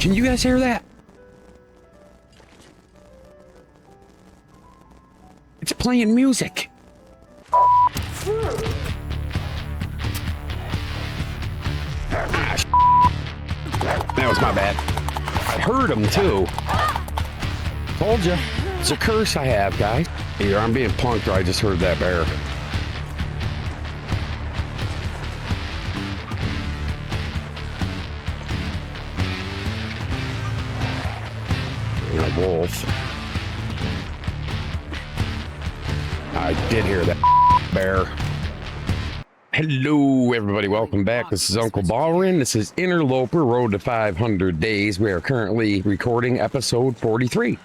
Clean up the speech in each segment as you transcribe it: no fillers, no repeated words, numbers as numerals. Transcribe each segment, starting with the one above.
Can you guys hear that? It's playing music. That was my bad. I heard him too. Told you. It's a curse I have, guys. Either I'm being punked or I just heard that bear. A wolf. I did hear that bear. Hello, everybody. Welcome back. This is Uncle Bawrin. This is Interloper, Road to 500 Days. We are currently recording episode 43.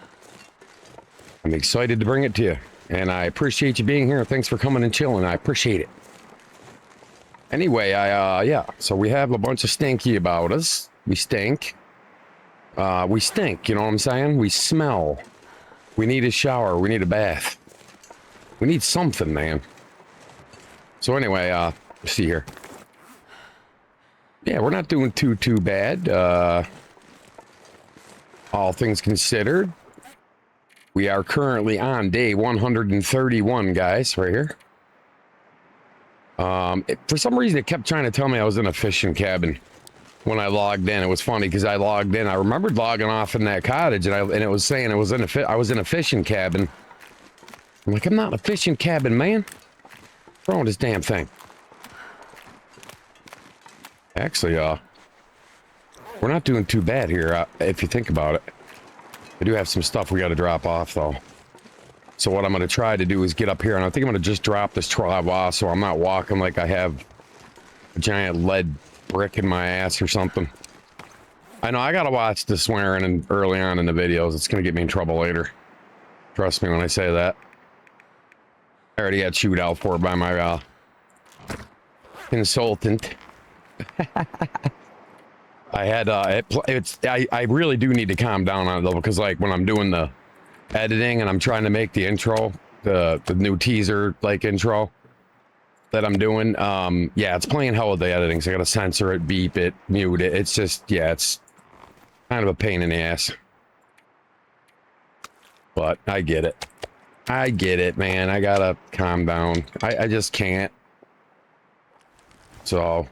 I'm excited to bring it to you, and I appreciate you being here. Thanks for coming and chilling. I appreciate it. Anyway, yeah, so we have a bunch of stinky about us. We stink. We stink, you know what I'm saying? We smell. We need a shower. We need a bath. We need something, man. So anyway, let's see here. Yeah, we're not doing too bad. All things considered. We are currently on day 131, guys, right here. For some reason, it kept trying to tell me I was in a fishing cabin when I logged in. It was funny because I logged in. I remembered logging off in that cottage, and it was saying I was in a fishing cabin. I'm like, I'm not in a fishing cabin, man. What's wrong with this damn thing? Actually, we're not doing too bad here, if you think about it. I do have some stuff we got to drop off, though. So what I'm going to try to do is get up here, and I think I'm going to just drop this travois so I'm not walking like I have a giant lead brick in my ass or something. I know I got to watch the swearing and early on in the videos. It's going to get me in trouble later. Trust me when I say that. I already got chewed out for it by my consultant. I had I really do need to calm down on it though, because like when I'm doing the editing and I'm trying to make the intro, the new teaser like intro that I'm doing, yeah, it's playing hell with the editing, so I gotta censor it, beep it, mute it. It's just, yeah, it's kind of a pain in the ass, but I get it. I get it, man. I gotta calm down. I just can't. So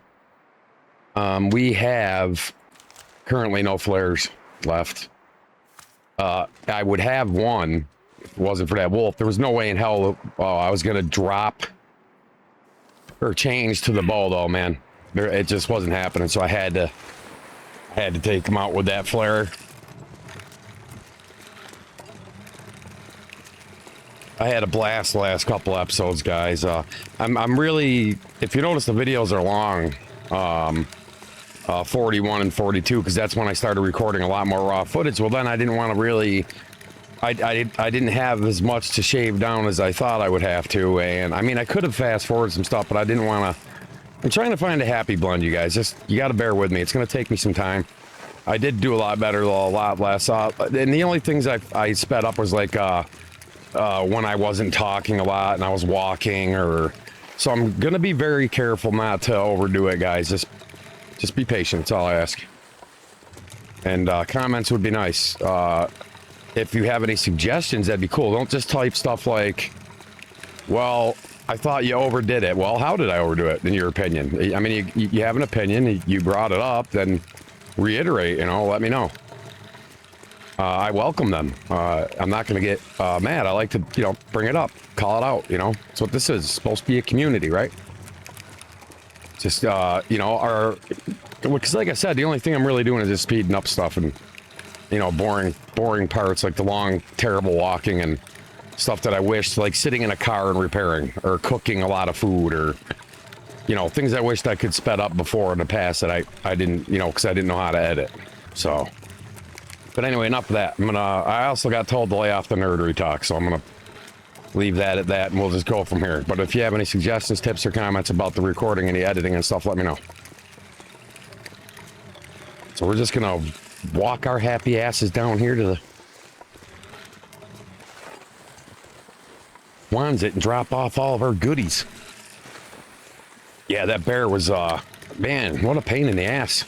we have currently no flares left. I would have one if it wasn't for that wolf. There was no way in hell I was gonna drop or change to the bow though, man. It just wasn't happening, so I had to take him out with that flare. I had a blast the last couple episodes, guys. I'm really, if you notice, the videos are long. 41 and 42, because that's when I started recording a lot more raw footage. Well, then I didn't want to really, I didn't have as much to shave down as I thought I would have to. And I mean, I could have fast forwarded some stuff, but I didn't want to. I'm trying to find a happy blend, you guys. Just, you got to bear with me. It's going to take me some time. I did do a lot better, though, a lot less. And the only things I sped up was like when I wasn't talking a lot and I was walking, or so I'm going to be very careful not to overdo it, guys. Just be patient. That's all I ask. And comments would be nice. If you have any suggestions, that'd be cool. Don't just type stuff like, well, I thought you overdid it. Well, how did I overdo it, in your opinion? I mean, you have an opinion. You brought it up. Then reiterate, you know, let me know. I welcome them. I'm not going to get mad. I like to, you know, bring it up. Call it out, you know. That's what this is. It's supposed to be a community, right? Just, you know, because like I said, the only thing I'm really doing is just speeding up stuff and, you know, boring parts like the long, terrible walking and stuff that I wish, like sitting in a car and repairing, or cooking a lot of food, or, you know, things I wished I could sped up before in the past that I didn't, you know, because I didn't know how to edit. So, but anyway, enough of that. I also got told to lay off the nerdery talk, so I'm gonna leave that at that, and we'll just go from here. But if you have any suggestions, tips, or comments about the recording and the editing and stuff, let me know. So we're just gonna walk our happy asses down here to the Wanzit and drop off all of our goodies. Yeah, that bear was, man, what a pain in the ass.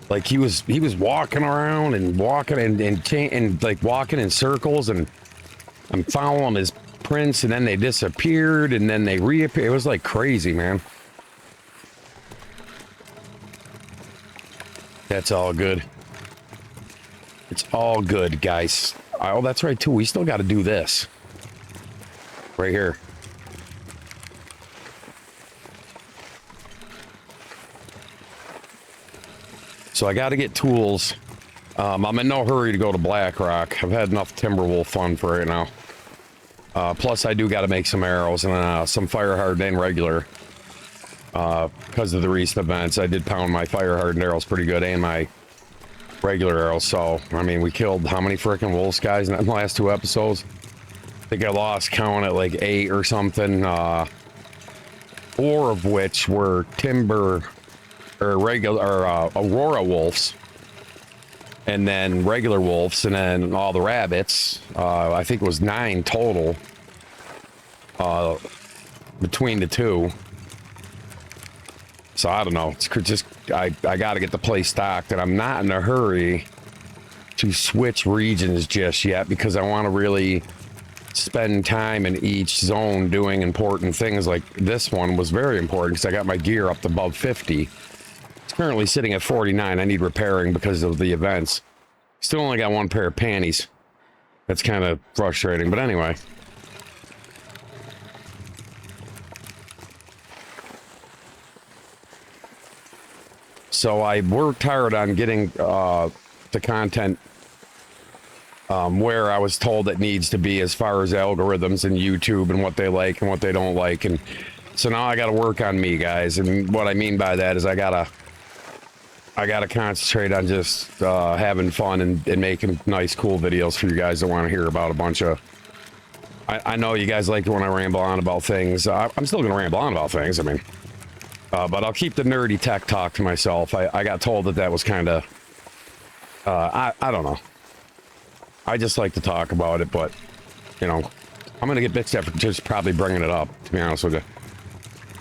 Like he was walking around and walking and like walking in circles, and I'm following his prints, and then they disappeared and then they reappeared. It was like crazy, man. That's all good. It's all good, guys. Oh, that's right too. We still got to do this right here. So I got to get tools. I'm in no hurry to go to Blackrock. I've had enough Timberwolf fun for right now. Plus, I do got to make some arrows and some fire hardened and regular. Because of the recent events, I did pound my fire hardened arrows pretty good and my regular arrows. So, I mean, we killed how many freaking wolves, guys, in the last 2 episodes? I think I lost count at like 8 or something. 4 of which were timber or regular or Aurora wolves, and then regular wolves, and then all the rabbits. I think it was 9 total between the 2. So I don't know. It's just I got to get the place stocked, and I'm not in a hurry to switch regions just yet because I want to really spend time in each zone doing important things. Like this one was very important because I got my gear up to above 50. It's currently sitting at 49. I need repairing because of the events. Still only got 1 pair of panties. That's kind of frustrating, but anyway. So I worked hard on getting the content where I was told it needs to be as far as algorithms and YouTube and what they like and what they don't like. And so now I got to work on me, guys. And what I mean by that is I gotta concentrate on just having fun and making nice, cool videos for you guys that want to hear about a bunch of... I know you guys like it when I ramble on about things. I'm still going to ramble on about things, I mean. But I'll keep the nerdy tech talk to myself. I got told that was kind of... I don't know. I just like to talk about it, but, you know, I'm going to get bitched at for just probably bringing it up, to be honest with you.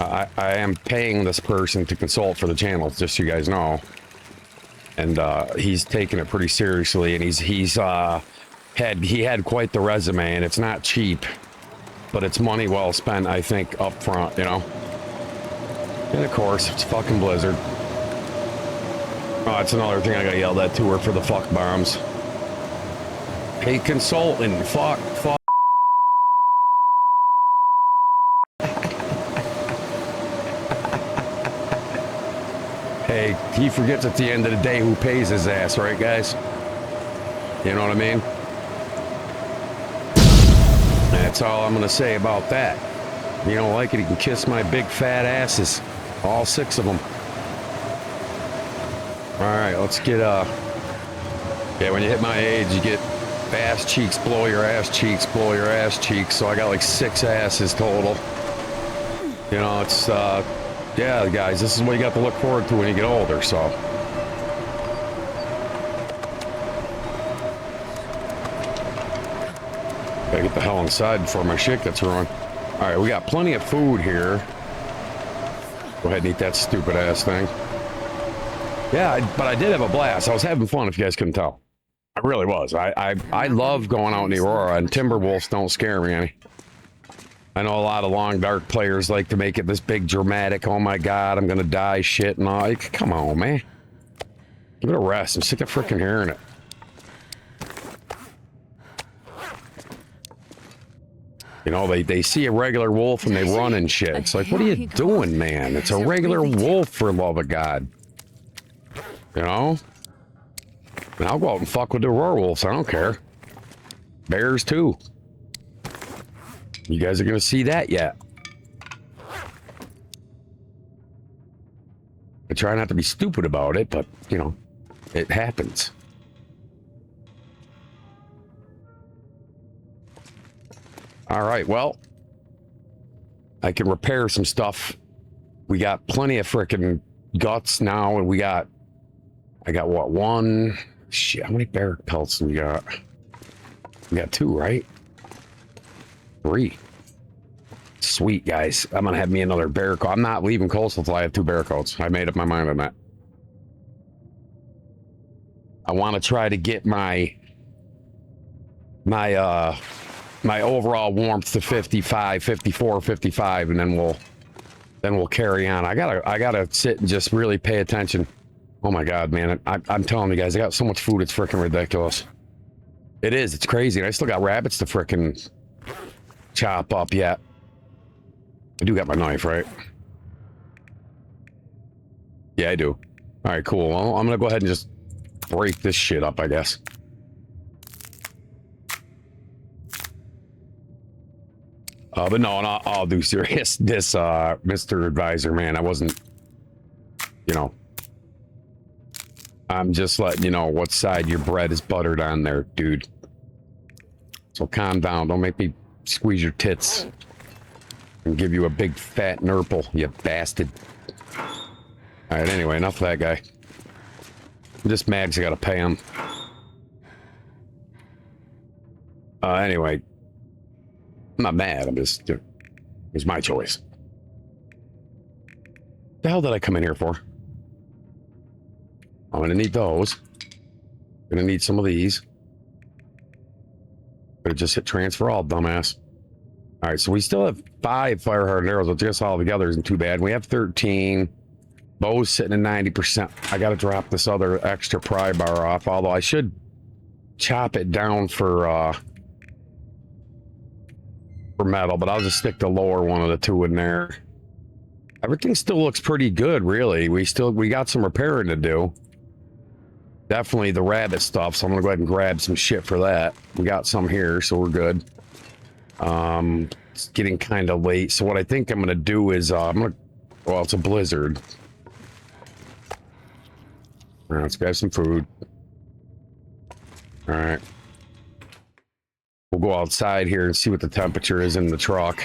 I am paying this person to consult for the channel, just so you guys know. And he's taking it pretty seriously, and he had quite the resume, and it's not cheap, but it's money well spent, I think, up front, you know. And of course, it's fucking Blizzard. Oh, that's another thing I got yelled at to her for the fuck bombs. Hey, consultant, fuck. Hey, he forgets at the end of the day who pays his ass, right, guys? You know what I mean? That's all I'm gonna say about that. You don't like it, you can kiss my big fat asses. All 6 of them. Alright, let's get, yeah, when you hit my age, you get ass cheeks, blow your ass cheeks, blow your ass cheeks. So I got like 6 asses total. You know, it's, yeah, guys, this is what you got to look forward to when you get older, so. Gotta get the hell inside before my shit gets ruined. Alright, we got plenty of food here. Go ahead and eat that stupid ass thing. Yeah, but I did have a blast. I was having fun, if you guys couldn't tell. I really was. I love going out in the Aurora, and Timberwolves don't scare me any. I know a lot of long dark players like to make it this big dramatic, oh my god, I'm gonna die shit and all. Like, come on, man. Give it a rest. I'm sick of freaking hearing it. You know, they see a regular wolf and they run and shit. It's like, what are you doing, man? It's a regular wolf, for love of God. You know? And I'll go out and fuck with the werewolves. I don't care. Bears, too. You guys are going to see that yet. I try not to be stupid about it, but, you know, it happens. All right, well, I can repair some stuff. We got plenty of frickin' guts now, and I got what, 1? Shit, how many bear pelts do we got? We got 2, right? 3. Sweet, guys. I'm gonna have me another bear coat. I'm not leaving coastal until I have 2 bear coats. I made up my mind on that. I want to try to get my overall warmth to 55, 54, 55, and then we'll carry on. I gotta sit and just really pay attention. Oh my God, man. I'm telling you guys, I got so much food, it's freaking ridiculous. It is, it's crazy. And I still got rabbits to freaking chop up yet. I do got my knife, right? Yeah, I do. All right, cool. Well, I'm gonna go ahead and just break this shit up, I guess. But no, and I'll do serious. This, Mr. Advisor, man, I wasn't, you know, I'm just letting you know what side your bread is buttered on there, dude. So calm down. Don't make me squeeze your tits and give you a big fat nurple, you bastard. All right, anyway, enough of that guy. This mag's got to pay him. Anyway, I'm not mad. I'm just, it was my choice. The hell did I come in here for? I'm gonna need those. Gonna need some of these. Better just hit transfer all, dumbass. All right, so we still have 5 fire hardened arrows, but just all together isn't too bad. We have 13. Bow's sitting at 90%. I gotta drop this other extra pry bar off, although I should chop it down for metal, but I'll just stick the lower one of the two in there. Everything still looks pretty good, really. We got some repairing to do. Definitely the rabbit stuff, so I'm gonna go ahead and grab some shit for that. We got some here, so we're good. It's getting kind of late, so what I think I'm gonna do is well, it's a blizzard. All right, let's grab some food. All right. We'll go outside here and see what the temperature is in the truck.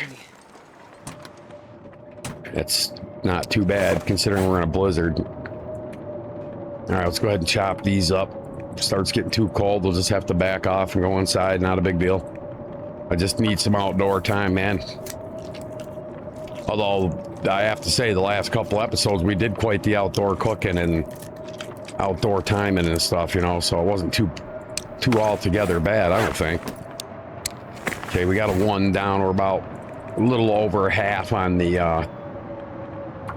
It's not too bad considering we're in a blizzard. All right, let's go ahead and chop these up. If it starts getting too cold, we'll just have to back off and go inside. Not a big deal. I just need some outdoor time, man. Although I have to say, the last couple episodes we did quite the outdoor cooking and outdoor timing and stuff, you know, so it wasn't too altogether bad, I don't think. Okay, we got a 1 down. We're about a little over half on the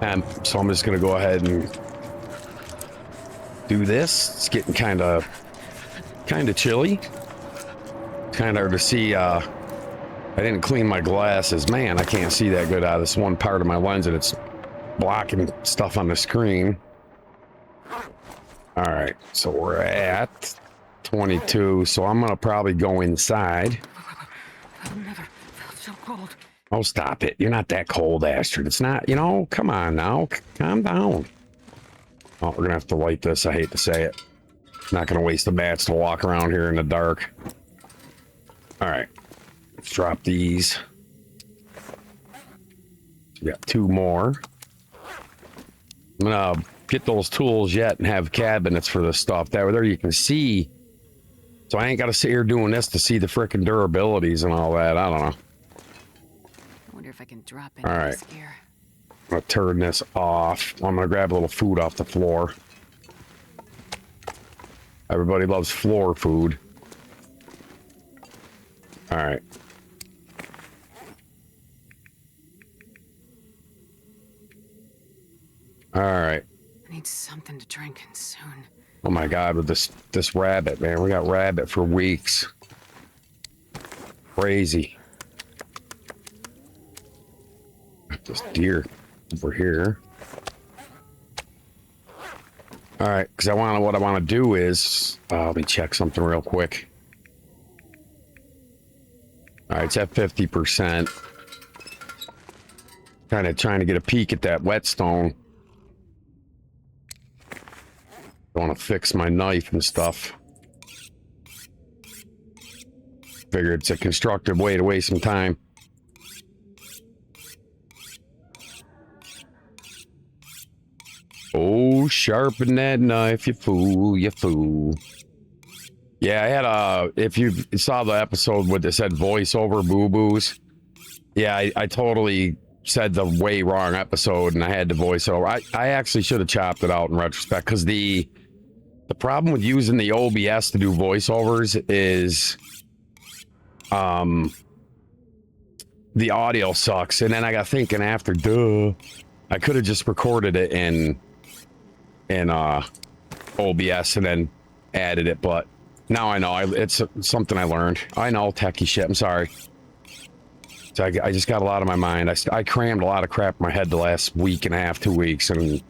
temp, so I'm just gonna go ahead and do this. It's getting kind of chilly. Kind of hard to see. I didn't clean my glasses. Man, I can't see that good out of this one part of my lens, and it's blocking stuff on the screen. All right, so we're at 22, so I'm gonna probably go inside. I've never felt so cold. Oh, stop it. You're not that cold, Astrid. It's not, you know, come on now. Calm down. Oh, we're gonna have to light this. I hate to say it. Not gonna waste the mats to walk around here in the dark. All right, let's drop these. We got 2 more. I'm gonna get those tools yet and have cabinets for this stuff. That there you can see. So I ain't gotta sit here doing this to see the frickin' durabilities and all that. I don't know. I wonder if I can drop into all right. this gear. I'm gonna turn this off. I'm gonna grab a little food off the floor. Everybody loves floor food. All right. All right. I need something to drink soon. Oh my God, with this rabbit, man. We got rabbit for weeks. Crazy. This deer over here. All right, because what I want to do is let me check something real quick. All right, it's at 50%. Kind of trying to get a peek at that whetstone. I want to fix my knife and stuff. Figure it's a constructive way to waste some time. Oh, sharpen that knife, you fool, you fool. Yeah, I had if you saw the episode with it said voiceover boo-boos. Yeah, I totally said the way wrong episode and I had to voice over. I actually should have chopped it out in retrospect because the The problem with using the OBS to do voiceovers is the audio sucks. And then I got thinking after, I could have just recorded it in OBS and then added it, but now I know it's something I learned. I know techie shit. I'm sorry. So I just got a lot on my mind. I crammed a lot of crap in my head the last week and a half, 2 weeks, and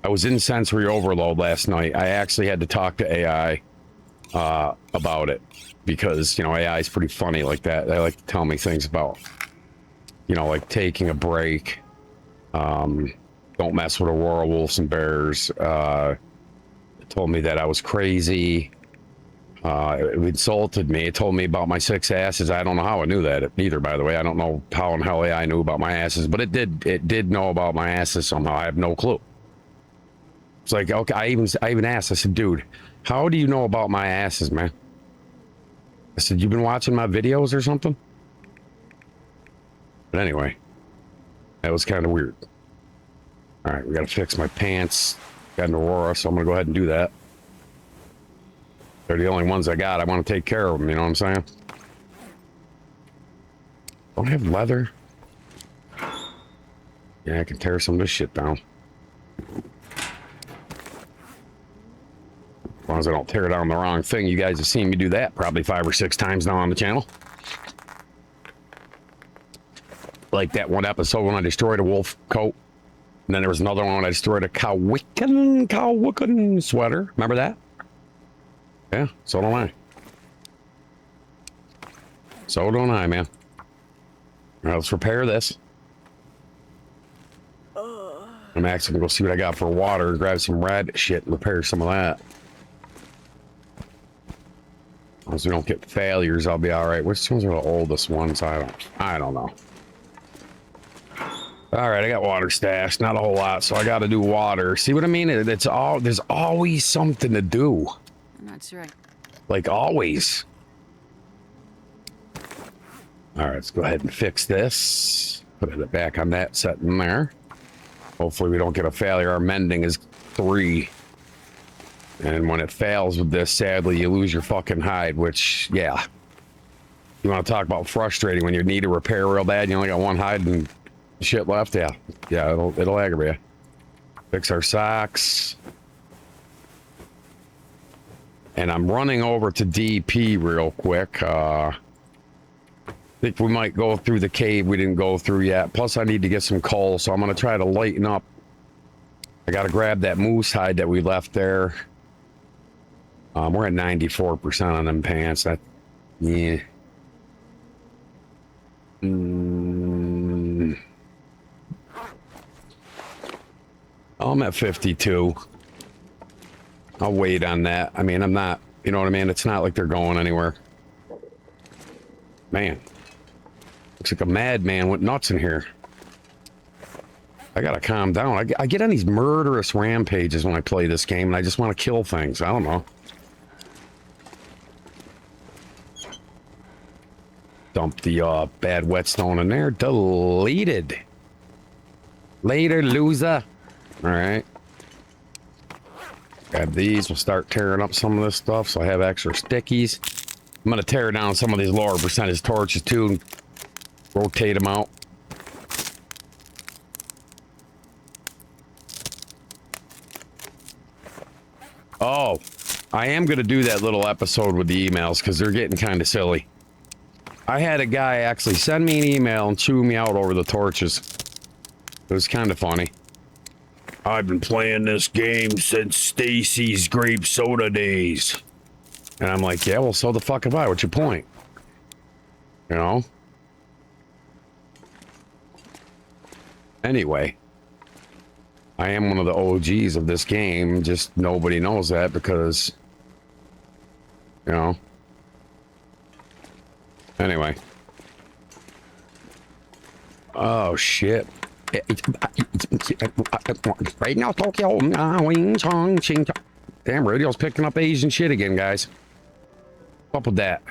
I was in sensory overload last night. I actually had to talk to AI about it because, you know, AI is pretty funny like that. They like to tell me things about, you know, like taking a break. Don't mess with Aurora wolves and bears. It told me that I was crazy. It insulted me. It told me about my 6 asses. I don't know how it knew that either, by the way. I don't know how in hell AI knew about my asses, but it did know about my asses somehow. I have no clue. It's like, okay, I even asked, I said, dude, how do you know about my asses, man? I said, you've been watching my videos or something? But anyway, that was kind of weird. All right, we got to fix my pants. Got an Aurora, so I'm going to go ahead and do that. They're the only ones I got. I want to take care of them, you know what I'm saying? Don't I have leather? Yeah, I can tear some of this shit down. As long as I don't tear down the wrong thing. You guys have seen me do that probably 5 or 6 times now on the channel. Like that one episode when I destroyed a wolf coat. And then there was another one when I destroyed a Cowickan sweater. Remember that? Yeah, so don't I. So don't I, man. All right, let's repair this. I'm actually gonna go see what I got for water and grab some red shit and repair some of that. As long as we don't get failures, I'll be all right. Which ones are the oldest ones? I don't know. All right, I got water stashed, not a whole lot, so I got to do water. See what I mean? There's always something to do. I'm not sure. Like always. All right, let's go ahead and fix this. Put it back on that setting there. Hopefully we don't get a failure. Our mending is 3. And when it fails with this, sadly, you lose your fucking hide, which, yeah. You want to talk about frustrating when you need a repair real bad, you only got 1 hide and shit left? Yeah. Yeah, it'll aggravate you. Fix our socks. And I'm running over to DP real quick. I think we might go through the cave we didn't go through yet. Plus, I need to get some coal, so I'm going to try to lighten up. I got to grab that moose hide that we left there. We're at 94% on them pants. That, yeah. I'm at 52. I'll wait on that. I mean, I'm not, you know what I mean? It's not like they're going anywhere. Man. Looks like a madman went nuts in here. I gotta calm down. I get on these murderous rampages when I play this game, and I just want to kill things. I don't know. Dump the bad whetstone in there. Deleted. Later, loser. All right. Grab these. We'll start tearing up some of this stuff so I have extra stickies. I'm going to tear down some of these lower percentage torches too and rotate them out. Oh, I am going to do that little episode with the emails because they're getting kind of silly. I had a guy actually send me an email and chew me out over the torches. It was kind of funny. I've been playing this game since Stacy's grape soda days. And I'm like, yeah, well, so the fuck have I. What's your point? You know? Anyway. I am one of the OGs of this game. Just nobody knows that because, you know. Anyway. Oh, shit. Right now, Tokyo. Damn, radio's picking up Asian shit again, guys. What's up with that?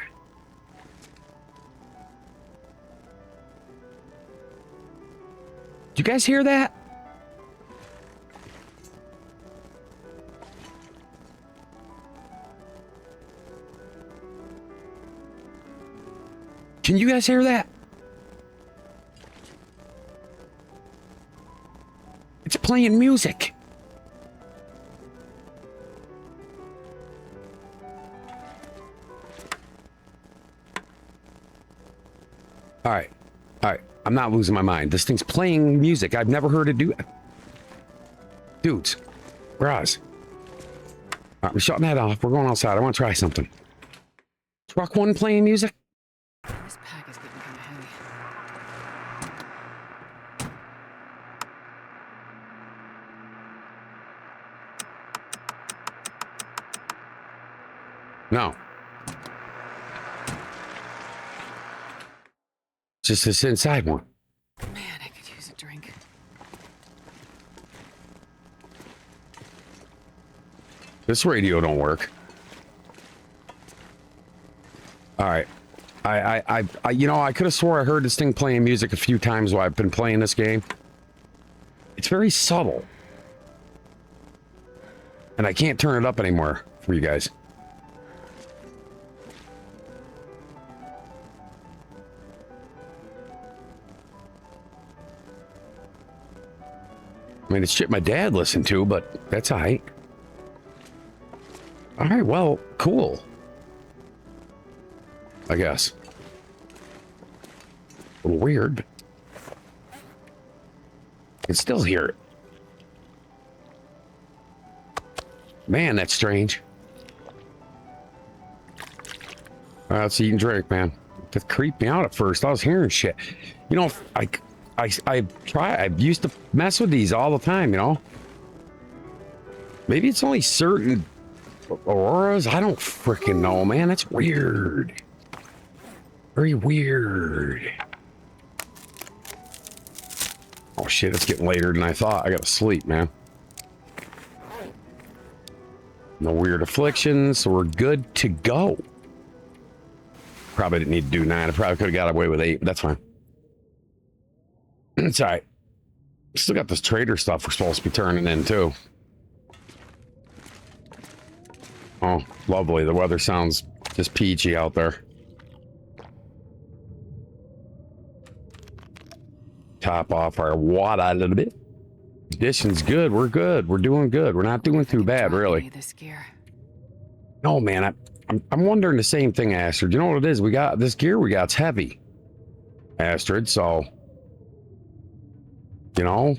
Did you guys hear that? Can you guys hear that? It's playing music. All right. All right. I'm not losing my mind. This thing's playing music. I've never heard it do that. Dudes. Bras. All right, I'm shutting that off. We're going outside. I want to try something. Truck one playing music? This pack is getting kind of heavy. No. Just this inside one. Man, I could use a drink. This radio don't work. All right. I you know, I could have swore I heard this thing playing music a few times while I've been playing this game. It's very subtle. And I can't turn it up anymore for you guys. I mean, it's shit my dad listened to, but that's all right. All right, well, cool. I guess. A little weird, but I can still hear it. Man, that's strange. All right, let's eat and drink, man. That creeped me out at first. I was hearing shit. You know, I used to mess with these all the time, you know? Maybe it's only certain auroras. I don't freaking know, man. That's weird. Very weird. Oh shit, it's getting later than I thought. I gotta sleep, man. No weird afflictions, so we're good to go. Probably didn't need to do 9. I probably could have got away with 8, but that's fine. It's all right. Still got this trader stuff we're supposed to be turning in, too. Oh, lovely. The weather sounds just peachy out there. Top off our water a little bit. Condition's good. We're good. We're doing good. We're not doing too bad, really. This gear. No, man. I'm wondering the same thing, Astrid. You know what it is? We got this gear we got's heavy, Astrid. So, you know,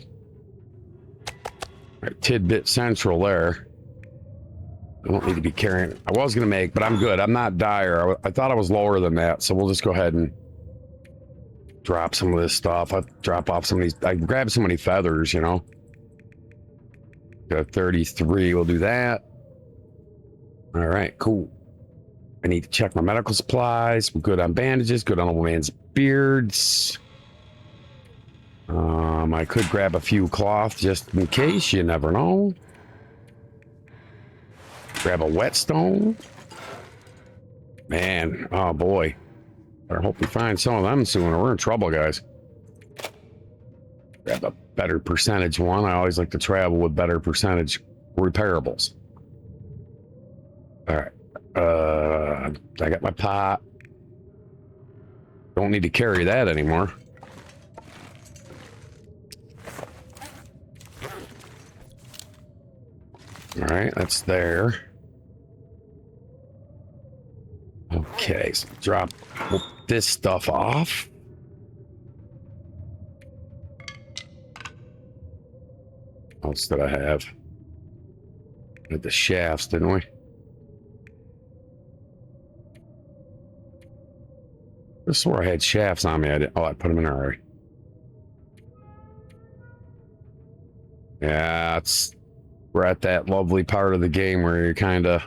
right, tidbit central there. I don't need to be carrying. I was gonna make, but I'm good. I'm not dire. I thought I was lower than that, so we'll just go ahead and drop some of this stuff. I drop off some of these. I grabbed so many feathers, you know. Got 33. We'll do that. All right, cool. I need to check my medical supplies. I'm good on bandages. Good on old man's beards. I could grab a few cloth just in case. You never know. Grab a whetstone. Man, oh boy. I hope we find some of them soon or we're in trouble, guys. Grab a better percentage one. I always like to travel with better percentage repairables. All right. I got my pot. Don't need to carry that anymore. All right, that's there. Okay, so drop this stuff off. What else did I have? We had the shafts, didn't we? I swore I had shafts on me. I didn't. Oh, I put them in already. Yeah, we're at that lovely part of the game where you kind of,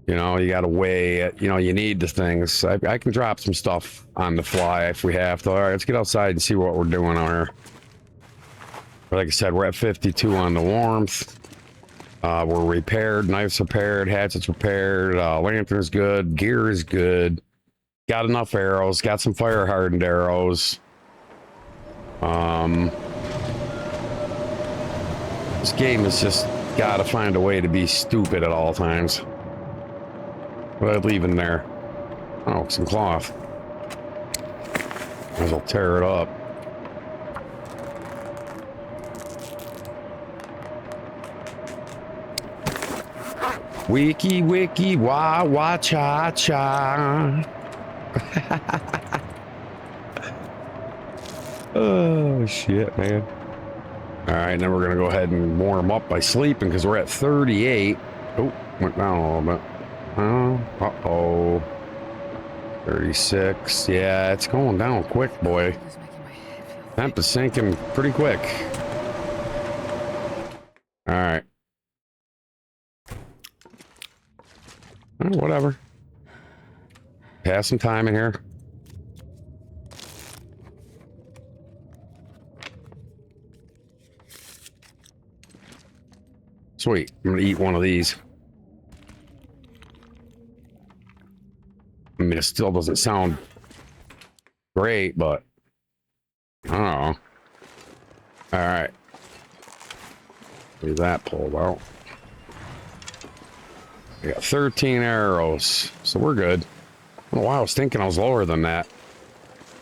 you know, you got to weigh it. You know, you need the things. I can drop some stuff on the fly if we have to. All right, let's get outside and see what we're doing on here. But like I said, we're at 52 on the warmth. We're repaired. Knives repaired. Hatchets repaired. Lantern's good. Gear is good. Got enough arrows. Got some fire hardened arrows. This game has just got to find a way to be stupid at all times. What did I leave in there? Oh, some cloth. Might as well tear it up. Wiki wiki wah wah cha cha. Oh shit, man. All right, then we're gonna go ahead and warm up by sleeping because we're at 38. Oh, went down a little bit. Uh-oh. 36. Yeah, it's going down quick, boy. This is making my head feel thick. Temp is sinking pretty quick. All right. Whatever. Pass some time in here. Sweet. I'm gonna eat one of these. I mean, it still doesn't sound great, but I don't know. All right. Leave that pulled out. We got 13 arrows, so we're good. I don't know why I was thinking I was lower than that.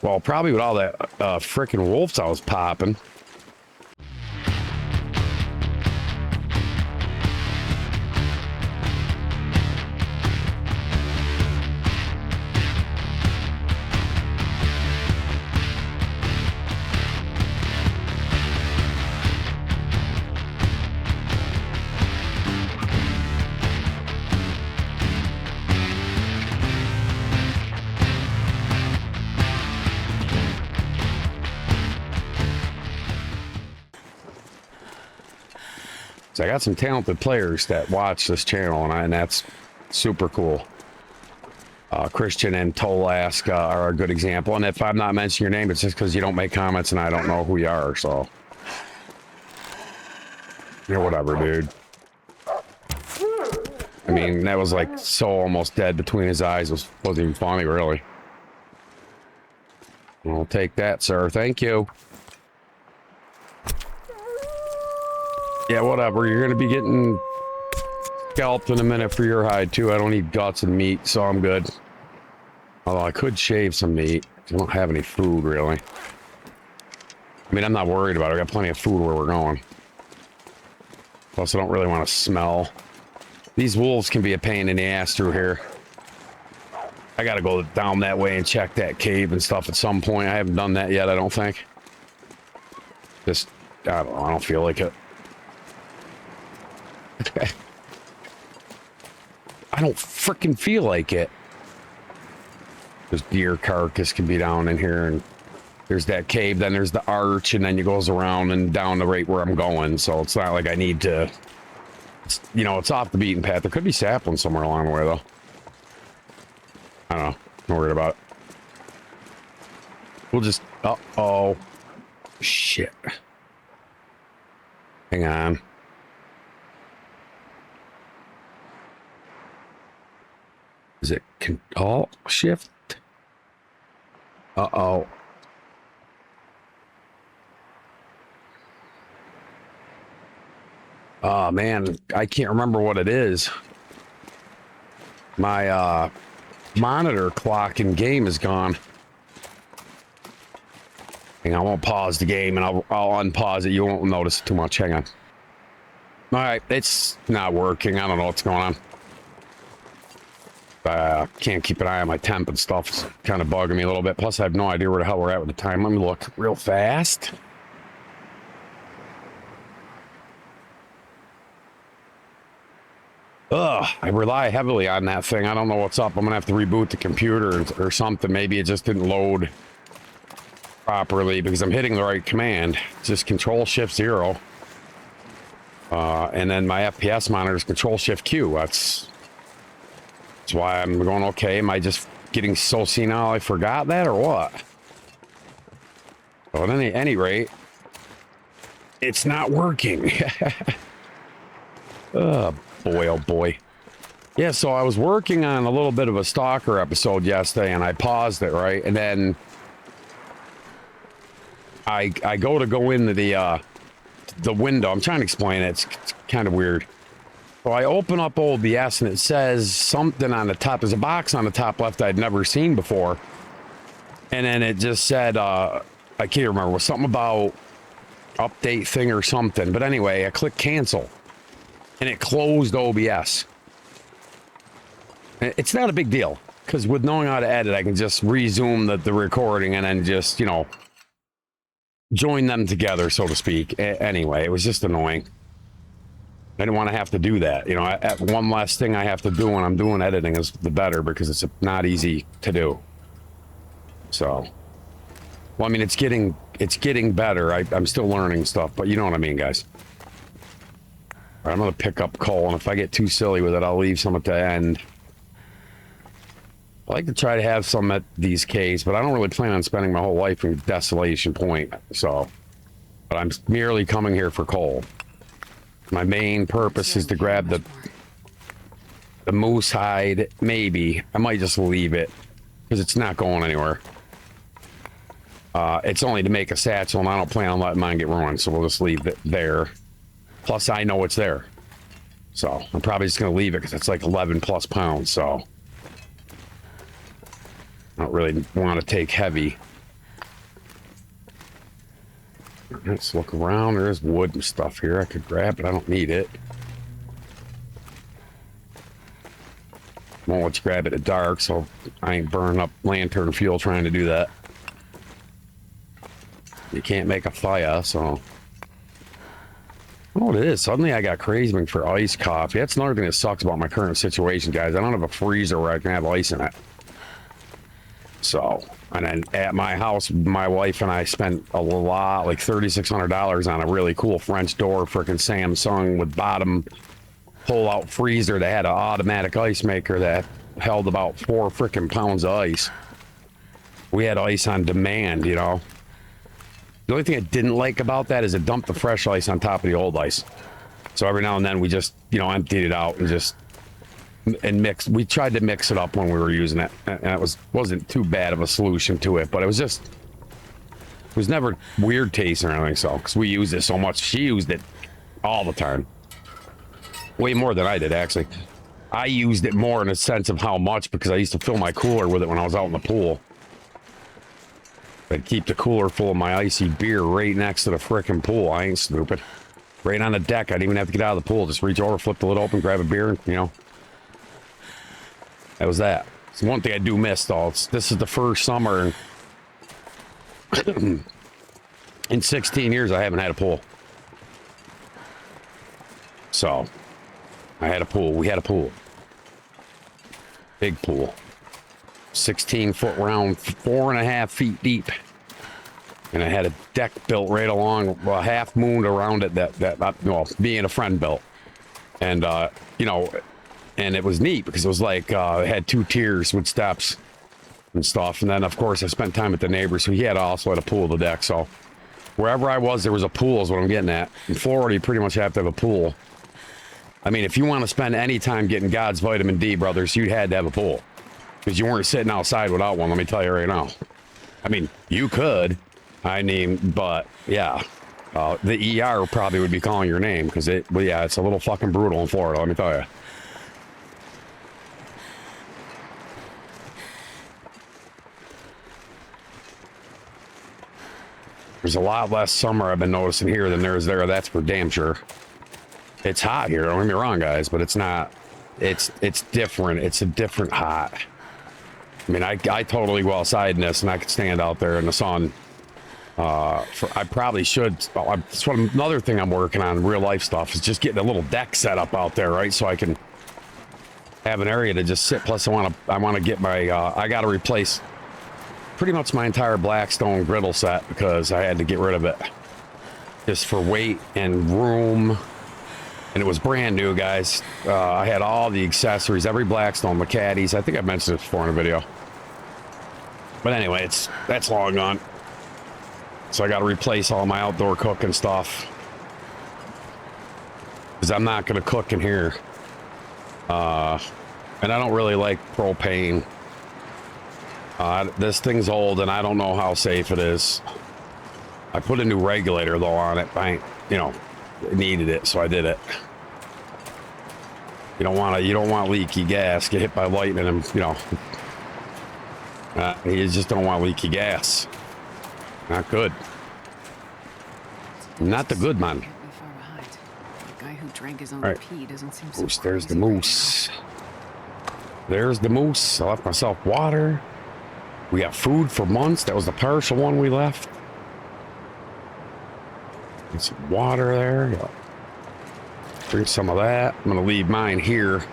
Well, probably with all that freaking wolves I was popping. So I got some talented players that watch this channel, and that's super cool. Christian and Tolask are a good example. And if I'm not mentioning your name, it's just because you don't make comments and I don't know who you are. So, you know, whatever, dude. I mean, that was like so almost dead between his eyes. It wasn't even funny, really. I'll take that, sir. Thank you. Yeah, whatever. You're going to be getting scalped in a minute for your hide, too. I don't eat guts and meat, so I'm good. Although I could shave some meat. I don't have any food, really. I mean, I'm not worried about it. I got plenty of food where we're going. Plus, I don't really want to smell. These wolves can be a pain in the ass through here. I got to go down that way and check that cave and stuff at some point. I haven't done that yet, I don't think. Just, I don't know. I don't feel like it. I don't freaking feel like it. This deer carcass can be down in here, and there's that cave, then there's the arch, and then it goes around and down the right where I'm going, so it's not like I need to, you know, it's off the beaten path. There could be saplings somewhere along the way, though. I don't know. I'm not worried about it. We'll just, uh-oh. Shit. Hang on. Is it Alt Shift? Uh-oh. Oh, man. I can't remember what it is. My monitor clock in game is gone. Hang on, I won't pause the game, and I'll unpause it. You won't notice it too much. Hang on. All right, it's not working. I don't know what's going on. Can't keep an eye on my temp and stuff. It's kind of bugging me a little bit. Plus, I have no idea where the hell we're at with the time. Let me look real fast. Ugh, I rely heavily on that thing. I don't know what's up. I'm gonna have to reboot the computer or something. Maybe it just didn't load properly because I'm hitting the right command. It's just Control-Shift-0. And then my FPS monitor is Control-Shift-Q. That's why I'm going okay. Am I just getting so senile I forgot that or what? Well, at any rate, it's not working. Oh, boy, oh boy. Yeah, so I was working on a little bit of a Stalker episode yesterday, and I paused it, right? And then I go into the window. I'm trying to explain it. It's kind of weird. So I open up OBS, and it says something on the top. There's a box on the top left I'd never seen before. And then it just said, I can't remember, it was something about update thing or something. But anyway, I clicked cancel and it closed OBS. It's not a big deal because with knowing how to edit, I can just resume the recording and then just, you know, join them together, so to speak. Anyway, it was just annoying. I didn't want to have to do that. You know, one less thing I have to do when I'm doing editing is the better because it's not easy to do. So, well, I mean, it's getting better. I'm still learning stuff, but you know what I mean, guys. All right, I'm going to pick up coal, and if I get too silly with it, I'll leave some at the end. I like to try to have some at these caves, but I don't really plan on spending my whole life in Desolation Point, so... But I'm merely coming here for coal. My main purpose is to grab the moose hide, maybe. I might just leave it, because it's not going anywhere. It's only to make a satchel, and I don't plan on letting mine get ruined, so we'll just leave it there. Plus, I know it's there. So, I'm probably just going to leave it, because it's like 11 plus pounds, so... I don't really want to take heavy. Let's look around. There's wood and stuff here I could grab, but I don't need it. Won't let you grab it at dark, so I ain't burning up lantern fuel trying to do that. You can't make a fire, so... I don't know what it is. Suddenly I got craving for iced coffee. That's another thing that sucks about my current situation, guys. I don't have a freezer where I can have ice in it. So, and then at my house, my wife and I spent a lot, like $3,600 on a really cool French door freaking Samsung with bottom pull-out freezer that had an automatic ice maker that held about 4 freaking pounds of ice. We had ice on demand, you know. The only thing I didn't like about that is it dumped the fresh ice on top of the old ice. So every now and then we just, you know, emptied it out and just... and mix. We tried to mix it up when we were using it, and it wasn't too bad of a solution to it, but it was never weird tasting or anything. So, because we used it so much, she used it all the time, way more than I did actually. I used it more in a sense of how much because I used to fill my cooler with it when I was out in the pool. I'd keep the cooler full of my icy beer right next to the frickin' pool. I ain't stupid. Right on the deck. I didn't even have to get out of the pool. Just reach over, flip the lid open, grab a beer, and, you know. That was that. It's one thing I do miss, though. This is the first summer in 16 years I haven't had a pool. So, I had a pool. We had a pool. Big pool. 16-foot round, 4.5 feet deep. And I had a deck built right along, well, half mooned around it that well, being a friend built. And, you know... And it was neat because it was like, it had 2 tiers with steps and stuff. And then, of course, I spent time with the neighbor, so he had also had a pool of the deck. So wherever I was, there was a pool is what I'm getting at. In Florida, you pretty much have to have a pool. I mean, if you want to spend any time getting God's vitamin D, brothers, you had to have a pool. Because you weren't sitting outside without one, let me tell you right now. I mean, you could. I mean, but, yeah. The ER probably would be calling your name because well, yeah, it's a little fucking brutal in Florida, let me tell you. There's a lot less summer I've been noticing here than there is there. That's for damn sure. It's hot here. Don't get me wrong, guys, but it's not. It's different. It's a different hot. I mean, I totally go outside in this, and I could stand out there in the sun. I probably should. That's another thing I'm working on. Real life stuff is just getting a little deck set up out there, right? So I can have an area to just sit. Plus, I want to get my. I got to replace pretty much my entire Blackstone griddle set because I had to get rid of it just for weight and room. And it was brand new, guys. I had all the accessories, every Blackstone, the caddies. I think I've mentioned this before in a video. But anyway, that's long gone. So I got to replace all my outdoor cooking stuff because I'm not going to cook in here. And I don't really like propane. This thing's old and I don't know how safe it is. I put a new regulator though on it. I ain't, you know, needed it, so I did it. You don't want leaky gas, get hit by lightning and, you know, You just don't want leaky gas. Not good. Not the good man. Can't be far behind. The guy who drank his own All right. pee doesn't seem so Moose, there's the crazy right moose. There's the moose. I left myself water. We got food for months. That was the partial one we left. And some water there. Yeah. Drink some of that. I'm gonna leave mine here.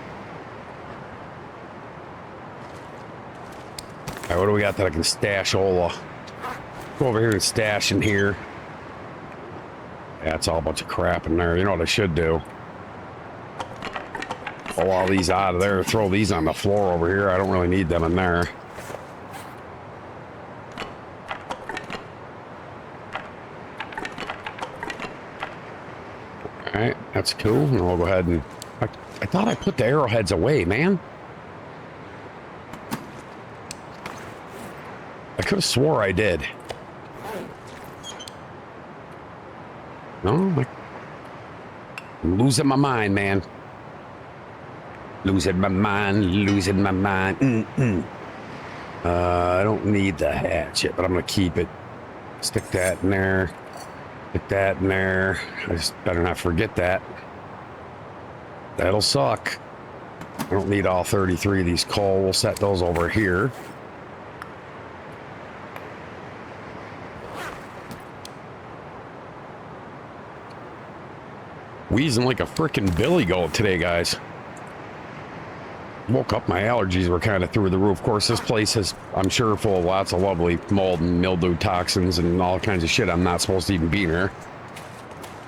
All right, what do we got that I can stash? Ola. Go over here and stash in here. Yeah, it's all a bunch of crap in there. You know what I should do? Pull all these out of there. Throw these on the floor over here. I don't really need them in there. All right, that's cool. And I'll go ahead and... I thought I put the arrowheads away, man. I could have swore I did. No, I'm losing my mind, man. Losing my mind, losing my mind. I don't need the hatchet, but I'm gonna keep it. Stick that in there. Stick that in there. I just better not forget that. That'll suck. I don't need all 33 of these coal. We'll set those over here. Wheezing like a freaking billy goat today, guys. Woke up, my allergies were kind of through the roof. Of course, this place is, I'm sure, full of lots of lovely mold and mildew toxins and all kinds of shit I'm not supposed to even be near.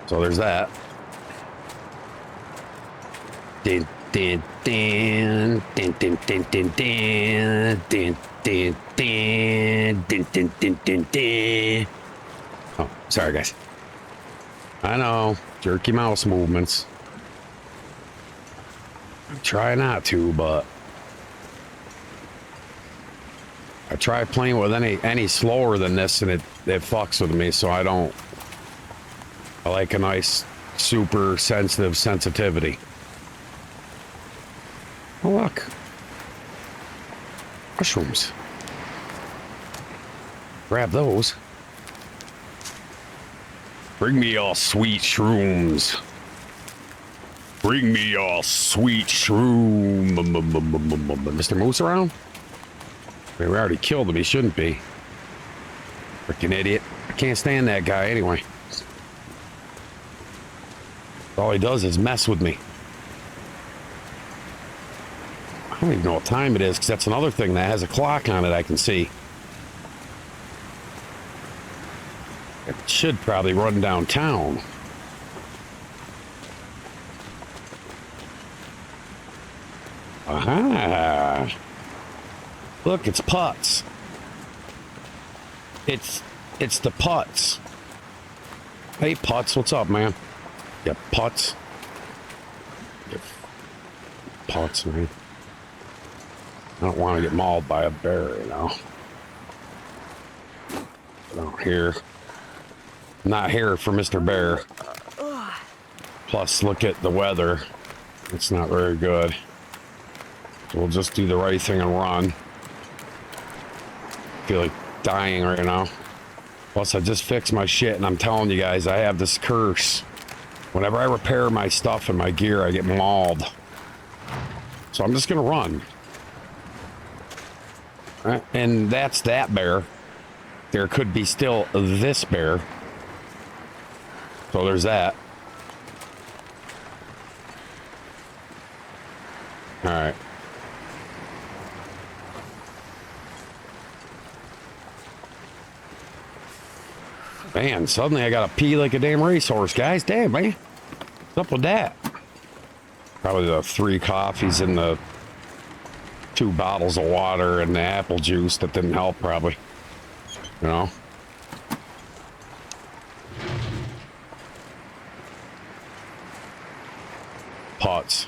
So there's that. Din, din, din, din, din, din, din, din, din, din, din, din, din, din, din, din. Oh, sorry, guys. I know, jerky mouse movements. I try not to, but I try playing with any slower than this, and it fucks with me. So I don't. I like a nice, super sensitive sensitivity. Oh look, mushrooms. Grab those. Bring me all sweet shrooms. Bring me all sweet shroom. Mr. Moose around? I mean, we already killed him. He shouldn't be. Freaking idiot. I can't stand that guy anyway. All he does is mess with me. I don't even know what time it is, because that's another thing that has a clock on it I can see. It should probably run downtown. Aha! Look, it's Putz. It's the Putz. Hey, Putz, what's up, man? Yeah, Putz. Yeah, Putz, man. I don't want to get mauled by a bear, you know. Not here. Not here for Mr. Bear. Plus, look at the weather. It's not very good. So we'll just do the right thing and run. I feel like dying right now. Plus, I just fixed my shit, and I'm telling you guys, I have this curse. Whenever I repair my stuff and my gear, I get mauled. So I'm just gonna run. All right, and that's that bear. There could be still this bear. So there's that. All right. Man, suddenly I gotta pee like a damn racehorse, guys. Damn, man. What's up with that? Probably the 3 coffees and the 2 bottles of water and the apple juice that didn't help, probably. You know? Putz.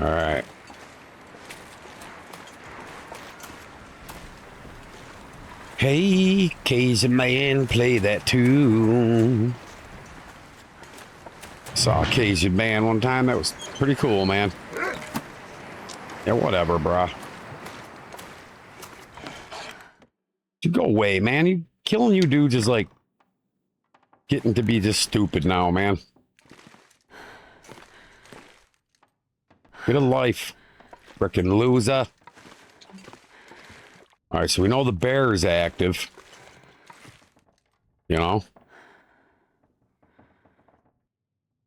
All right. Hey, Cajun man, play that tune. Saw a Cajun band one time. That was pretty cool, man. Yeah, whatever, brah. You go away, man. You killing you dudes is like getting to be just stupid now, man. Get a life, frickin' loser. All right, so we know the bear is active. You know?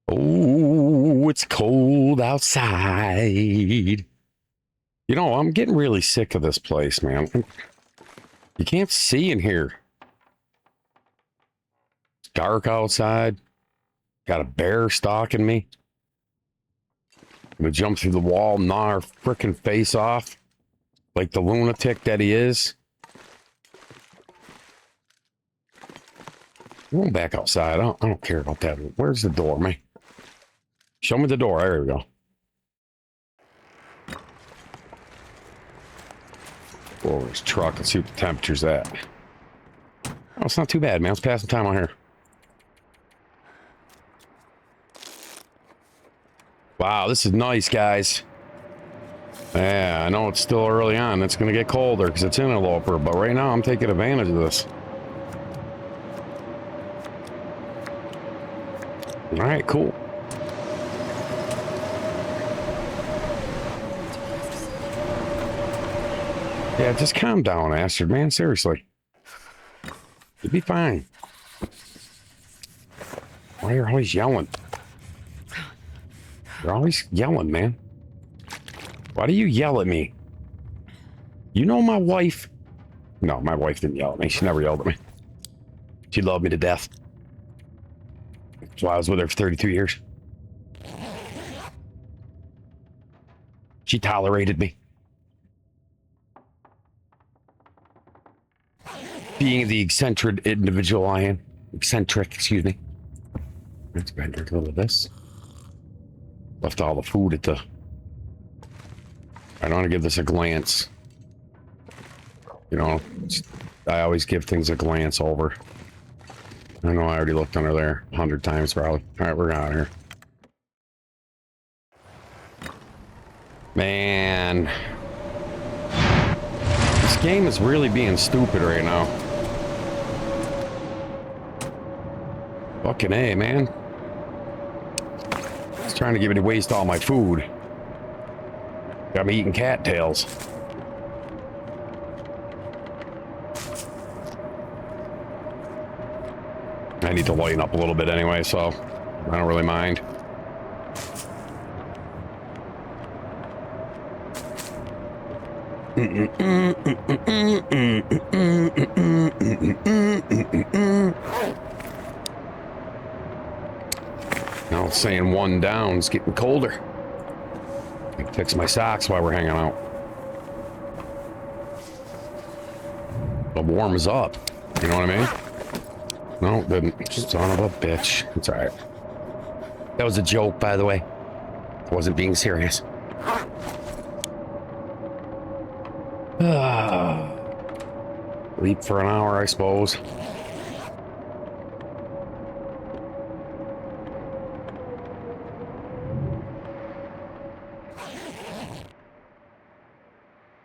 Oh, it's cold outside. You know, I'm getting really sick of this place, man. You can't see in here. It's dark outside. Got a bear stalking me. I'm gonna jump through the wall, gnaw her frickin' face off. Like the lunatic that he is. I'm going back outside. I don't care about that. Where's the door, man? Show me the door. There we go. Go over his truck and see what the temperature's at. Oh, it's not too bad, man. Let's pass some time on here. Wow, this is nice, guys. Yeah, I know it's still early on. It's going to get colder because it's Interloper, but right now I'm taking advantage of this. All right, cool. Yeah, just calm down, Astrid, man. Seriously. You'll be fine. Why are you always yelling? You're always yelling, man. Why do you yell at me? You know my wife? No, my wife didn't yell at me. She never yelled at me. She loved me to death. That's why I was with her for 32 years. She tolerated me. Being the eccentric individual I am. Eccentric, excuse me. Let's go ahead and drink a little of this. Left all the food at the... I don't want to give this a glance. You know, I always give things a glance over. I know I already looked under there 100 times probably. All right, we're out of here. Man. This game is really being stupid right now. Fucking A, man. It's trying to get me to waste all my food. Got me eating cattails. I need to lighten up a little bit anyway, so I don't really mind. Now it's saying one down, it's getting colder. I can fix my socks while we're hanging out. It warms up. You know what I mean? No, it didn't. Son of a bitch. It's alright. That was a joke, by the way. I wasn't being serious. Sleep for an hour, I suppose.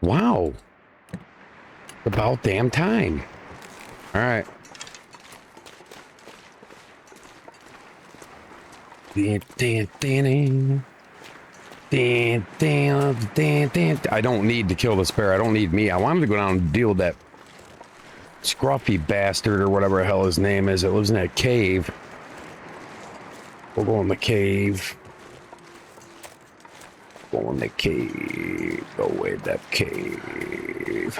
Wow. About damn time. All right. I don't need to kill this bear. I don't need me. I wanted to go down and deal with that scruffy bastard or whatever the hell his name is that lives in that cave. We'll go in the cave. Go in the cave. Go away that cave.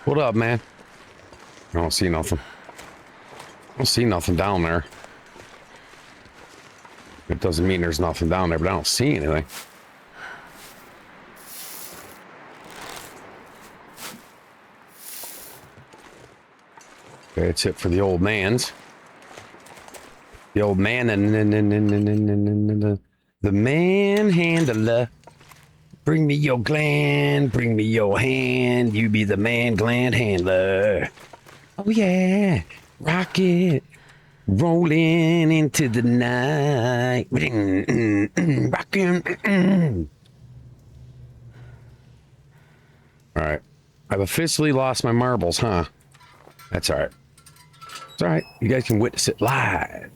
What up, man? I don't see nothing. I don't see nothing down there. It doesn't mean there's nothing down there, but I don't see anything. Okay, that's it for the old mans. The old man and the manhandler. Bring me your gland, bring me your hand. You be the man gland handler. Oh yeah, rock it. Rolling into the night. Rockin'. All right. I've officially lost my marbles, huh? That's all right. It's all right. You guys can witness it live.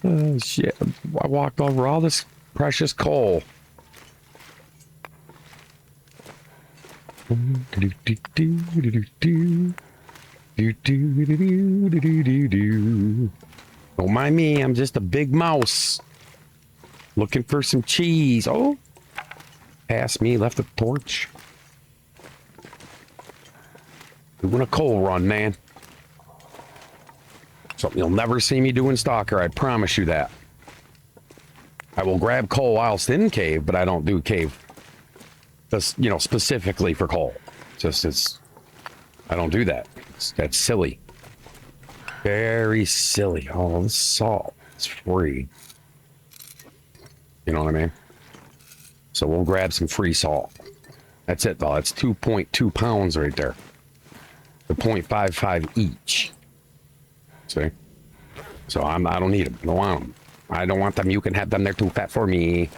Oh, shit. I walked over all this precious coal. Don't mind me. I'm just a big mouse. Looking for some cheese. Oh. Past me. Left the torch. Doing a coal run, man. Something you'll never see me do in Stalker. I promise you that. I will grab coal whilst in cave, but I don't do cave. Just, you know, specifically for coal. I don't do that. That's silly. Very silly. Oh, the salt is free. You know what I mean? So we'll grab some free salt. That's it, though. That's 2.2 pounds right there. The 0.55 each. See? So I don't need them. I don't want them. I don't want them. You can have them. They're too fat for me.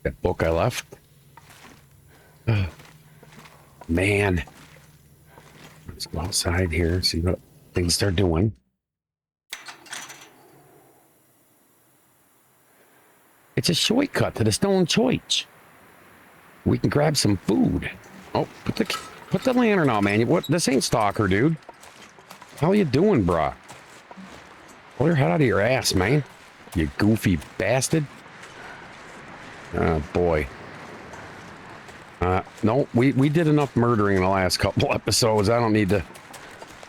That book I left. Man. Let's go outside here, see what things they're doing. It's a shortcut to the stone church. We can grab some food. Oh, put the lantern out, man. What? This ain't Stalker, dude. How you doing, brah? Pull your head out of your ass, man. You goofy bastard. Oh, boy. No, we did enough murdering in the last couple episodes. I don't need to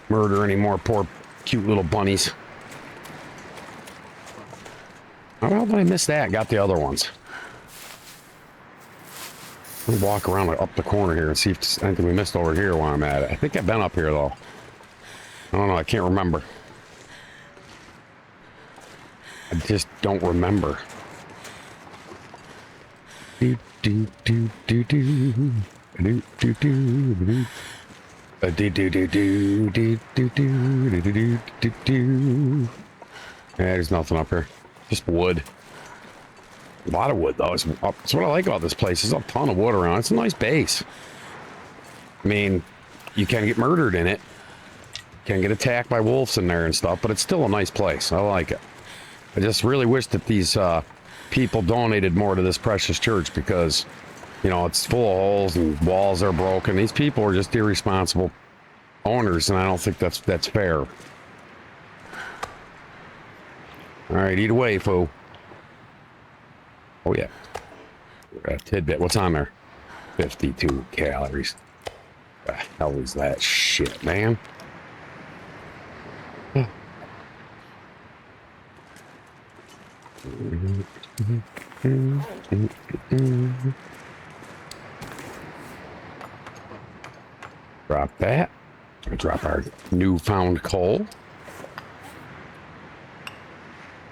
murder any more poor, cute little bunnies. How did I miss that? Got the other ones. Let me walk around up the corner here and see if there's anything we missed over here while I'm at it. I think I've been up here, though. I don't know. I can't remember. I just don't remember. Do do do do do do do do do do do do do do do do do. There's nothing up here. Just wood. A lot of wood, though. It's what I like about this place. There's a ton of wood around. It's a nice base. I mean, you can get murdered in it. Can get attacked by wolves in there and stuff, but it's still a nice place. I like it. I just really wish that these people donated more to this precious church because, you know, it's full of holes and walls are broken. These people are just irresponsible owners, and I don't think that's fair. All right, eat away, fool. Oh, yeah. A tidbit. What's on there? 52 calories. The hell is that shit, man? Drop that. Drop our newfound coal.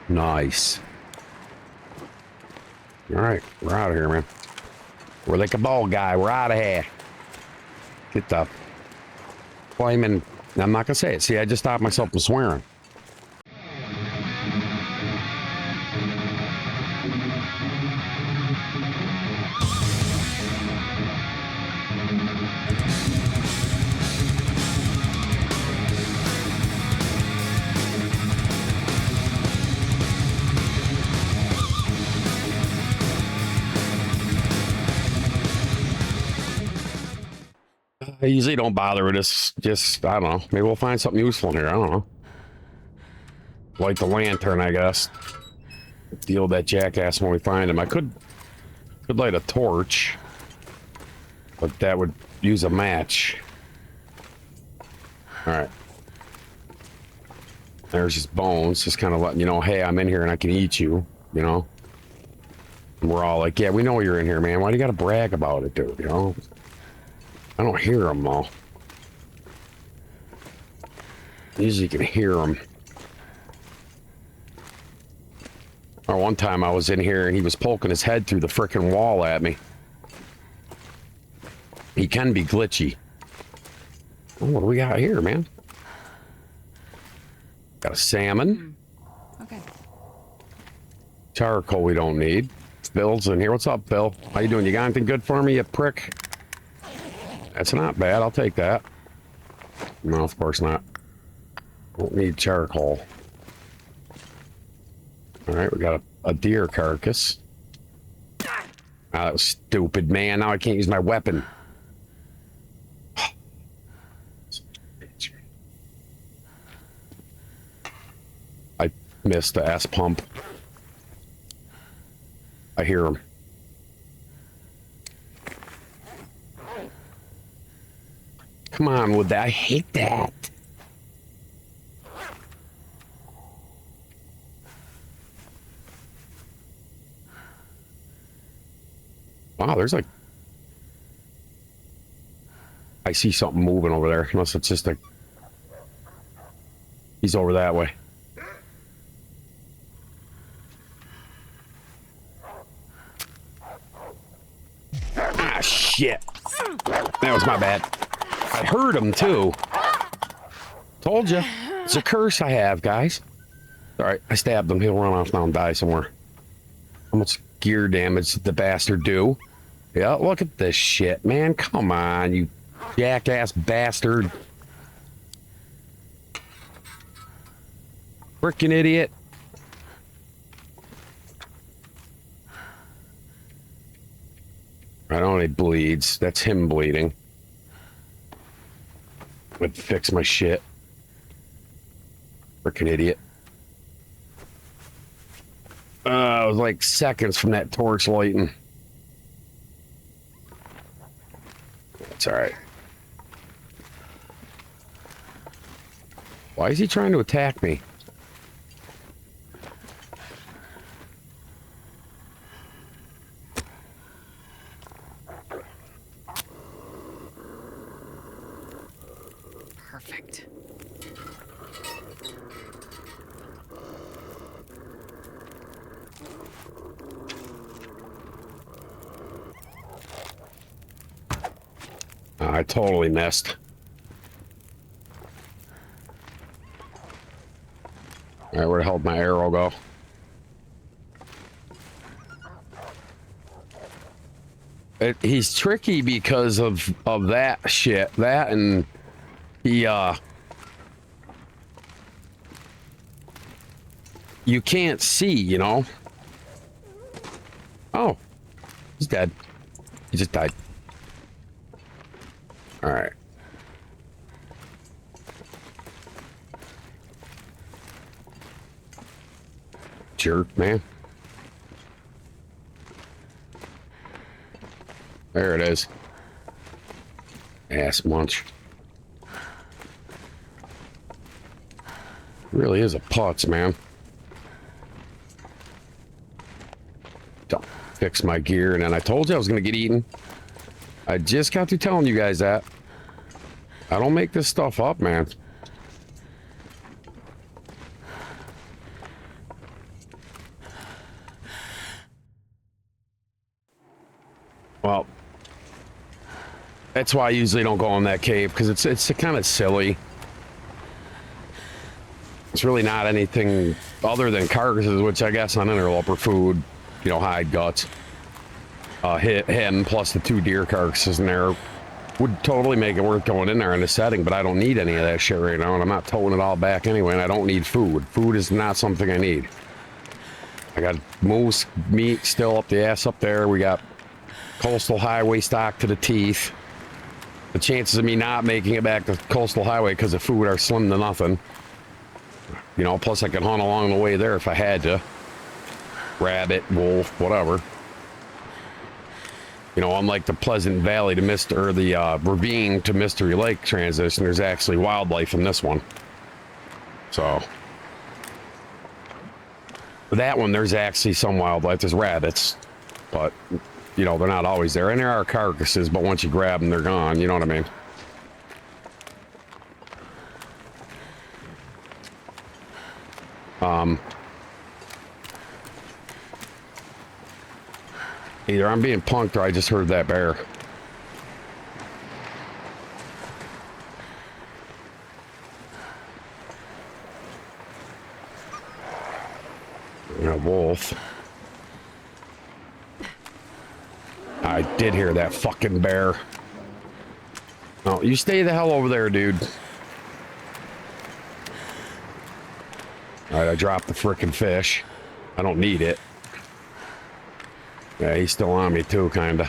Nice. All right, we're out of here, man. We're like a ball guy. We're out of here. Get the flaming. I'm not gonna say it. See, I just stopped myself from swearing. I usually don't bother with this. Just, I don't know. Maybe we'll find something useful in here. I don't know. Light the lantern, I guess. Deal with that jackass when we find him. I could light a torch, but that would use a match. All right. There's his bones, just kind of letting you know, hey, I'm in here and I can eat you, you know? And we're all like, yeah, we know you're in here, man. Why do you got to brag about it, dude, you know? I don't hear them, though. Usually you can hear them. Or one time I was in here and he was poking his head through the frickin' wall at me. He can be glitchy. Oh, what do we got here, man? Got a salmon. Okay. Charcoal we don't need. Bill's in here. What's up, Bill? How you doing? You got anything good for me, you prick? That's not bad. I'll take that. No, of course not. Don't need charcoal. All right, we got a deer carcass. Ah, that was stupid, man. Now I can't use my weapon. I missed the S pump. I hear him. Come on with that. I hate that. Wow, there's like... I see something moving over there. Unless it's just a... He's over that way. Ah, shit. That was my bad. I heard him, too. Told you. It's a curse I have, guys. All right, I stabbed him. He'll run off now and die somewhere. How much gear damage did the bastard do? Yeah, look at this shit, man. Come on, you jackass bastard. Frickin' idiot. I don't need bleeds. That's him bleeding. Would fix my shit. Frickin' idiot. I was like seconds from that torch lighting. That's all right. Why is he trying to attack me? Perfect. I totally missed. All right, where the hell did my arrow go? He's tricky because of that shit. That and he you can't see, you know. Oh, he's dead. He just died. All right. Jerk, man. There it is. Ass munch. Really is a putz, man. Don't fix my gear, and then I told you I was gonna get eaten. I just got through telling you guys that. I don't make this stuff up, man. Well, that's why I usually don't go in that cave, because it's kind of silly. It's really not anything other than carcasses, which I guess on Interloper food, you know, hide, guts. Him plus the 2 deer carcasses in there would totally make it worth going in there in the setting, but I don't need any of that shit right now, and I'm not towing it all back anyway, and I don't need food. Food is not something I need. I got moose meat still up the ass up there. We got coastal highway stock to the teeth. The chances of me not making it back to coastal highway because of food are slim to nothing. You know, plus I can hunt along the way there if I had to. Rabbit, wolf, whatever. You know, unlike the Pleasant Valley to or the ravine to Mystery Lake transition, there's actually wildlife in this one. So, that one, there's actually some wildlife. There's rabbits, but, you know, they're not always there. And there are carcasses, but once you grab them, they're gone. You know what I mean? Either I'm being punked or I just heard that bear. I did hear that fucking bear. Oh, you stay the hell over there, dude. All right, I dropped the frickin' fish. I don't need it. Yeah, he's still on me too, kinda.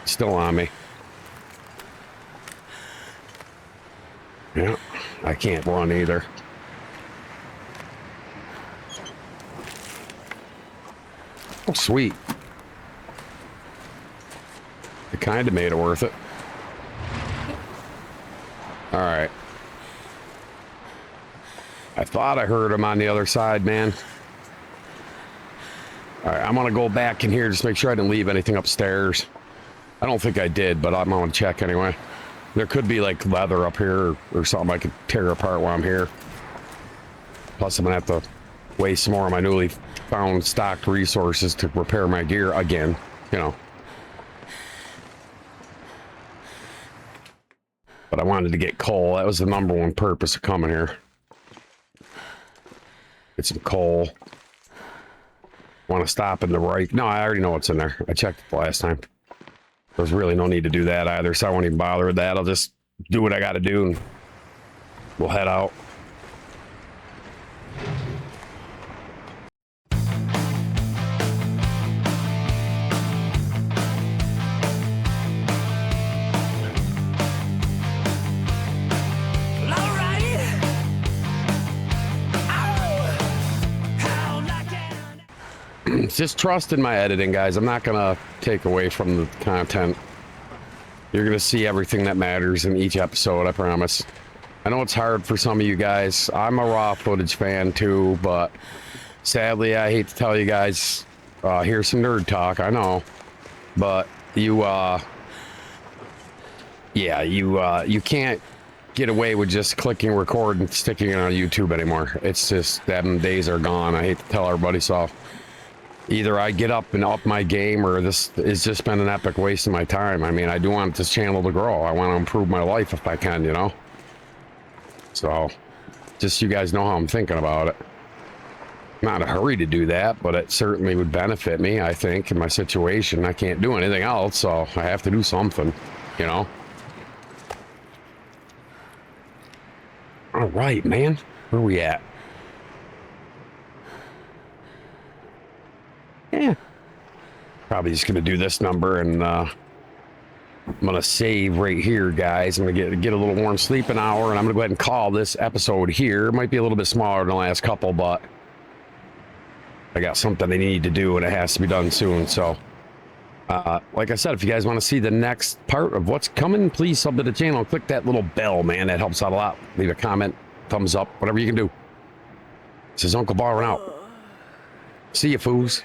Still on me. Yeah, I can't run either. Oh, sweet. It kinda made it worth it. All right. I thought I heard him on the other side, man. All right, I'm gonna go back in here, just make sure I didn't leave anything upstairs. I don't think I did, but I'm gonna check anyway. There could be like leather up here or something I could tear apart while I'm here. Plus, I'm gonna have to waste some more of my newly found stocked resources to repair my gear again, you know. But I wanted to get coal. That was the #1 purpose of coming here. Get some coal. Want to stop in the right? No, I already know what's in there. I checked it the last time. There's really no need to do that either, so I won't even bother with that. I'll just do what I got to do, and we'll head out. Just trust in my editing, guys. I'm not gonna take away from the content. You're gonna see everything that matters in each episode, I promise. I know it's hard for some of you guys. I'm a raw footage fan too, but sadly, I hate to tell you guys, here's some nerd talk, I know. But you can't get away with just clicking record and sticking it on YouTube anymore. It's just, them days are gone. I hate to tell everybody, so either I get up and up my game, or this has just been an epic waste of my time. I mean, I do want this channel to grow. I want to improve my life if I can, you know? So, just so you guys know how I'm thinking about it. Not in a hurry to do that, but it certainly would benefit me, I think, in my situation. I can't do anything else, so I have to do something, you know? All right, man. Where are we at? Yeah. Probably just gonna do this number, and I'm gonna save right here, guys. I'm gonna get a little warm sleep an hour, and I'm gonna go ahead and call this episode here. It might be a little bit smaller than the last couple, but I got something I need to do, and it has to be done soon. So, like I said, if you guys want to see the next part of what's coming, please sub to the channel. Click that little bell, man. That helps out a lot. Leave a comment, thumbs up, whatever you can do. This is Uncle Bawrin out. See you, fools.